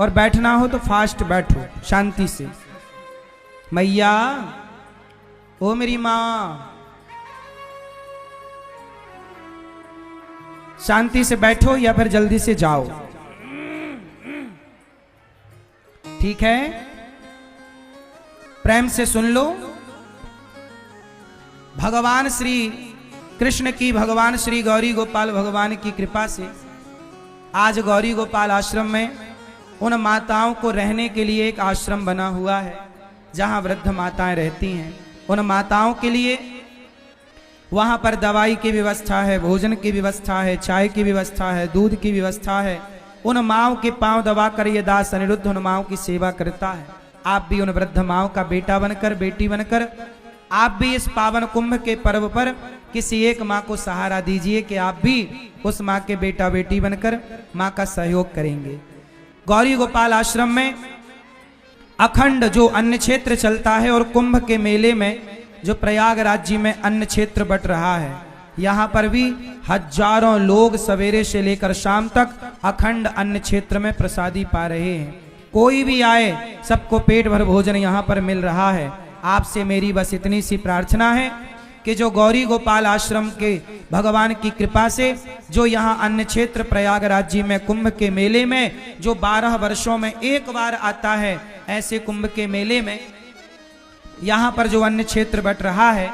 और बैठना हो तो फास्ट बैठो शांति से। मैया ओ मेरी माँ, शांति से बैठो या फिर जल्दी से जाओ, ठीक है? प्रेम से सुन लो। भगवान श्री कृष्ण की, भगवान श्री गौरी गोपाल भगवान की कृपा से आज गौरी गोपाल आश्रम में उन माताओं को रहने के लिए एक आश्रम बना हुआ है, जहां वृद्ध माताएं रहती हैं। उन माताओं के लिए वहां पर दवाई की व्यवस्था है, भोजन की व्यवस्था है, चाय की व्यवस्था है, दूध की व्यवस्था है। उन माँओं के पांव दबाकर ये दास अनिरुद्ध उन माँओं की सेवा करता है। आप भी उन वृद्ध माँओं का बेटा बनकर, बेटी बनकर, आप भी इस पावन कुंभ के पर्व पर किसी एक माँ को सहारा दीजिए कि आप भी उस माँ के बेटा बेटी बनकर माँ का सहयोग करेंगे। गौरी गोपाल आश्रम में अखंड जो अन्न क्षेत्र चलता है और कुंभ के मेले में जो प्रयागराज जी में अन्न क्षेत्र बट रहा है, यहाँ पर भी हजारों लोग सवेरे से लेकर शाम तक अखंड अन्न क्षेत्र में प्रसादी पा रहे हैं। कोई भी आए सबको पेट भर भोजन यहाँ पर मिल रहा है। आपसे मेरी बस इतनी सी प्रार्थना है कि जो गौरी गोपाल आश्रम के भगवान की कृपा से जो यहाँ अन्न क्षेत्र प्रयागराज जी में कुंभ के मेले में जो 12 वर्षों में एक बार आता है, ऐसे कुंभ के मेले में यहाँ पर जो अन्न क्षेत्र बट रहा है,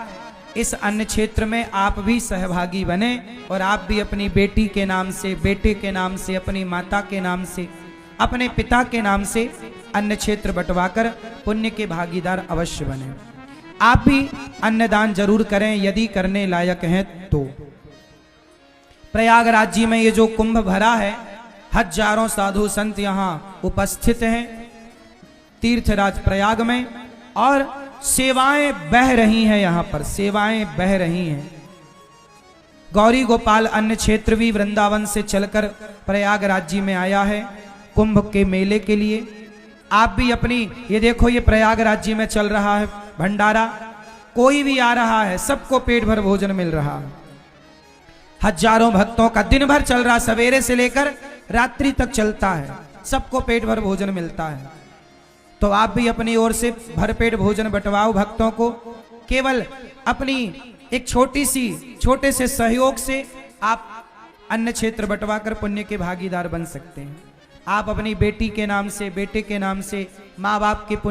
इस अन्न क्षेत्र में आप भी सहभागी बने और आप भी अपनी बेटी के नाम से, बेटे के नाम से, अपनी माता के नाम से, अपने पिता के नाम से अन्न क्षेत्र बंटवाकर पुण्य के भागीदार अवश्य बने। आप भी अन्नदान जरूर करें यदि करने लायक हैं तो। प्रयागराज जी में ये जो कुंभ भरा है, हजारों साधु संत यहाँ उपस्थित हैं तीर्थराज प्रयाग में, और सेवाएं बह रही हैं, यहाँ पर सेवाएं बह रही हैं। गौरी गोपाल अन्न क्षेत्र भी वृंदावन से चलकर प्रयागराज जी में आया है कुंभ के मेले के लिए। आप भी अपनी, ये देखो ये प्रयागराज जी में चल रहा है भंडारा, कोई भी आ रहा है सबको पेट भर भोजन मिल रहा है। हजारों भक्तों का दिन भर चल रहा, सवेरे से लेकर रात्रि तक चलता है, सबको पेट भर भोजन मिलता है। तो आप भी अपनी ओर से भरपेट भोजन बंटवाओ भक्तों को। केवल अपनी एक छोटे से सहयोग से आप अन्न क्षेत्र बंटवा कर पुण्य के भागीदार बन सकते हैं। आप अपनी बेटी के नाम से, बेटे के नाम से, माँ बाप के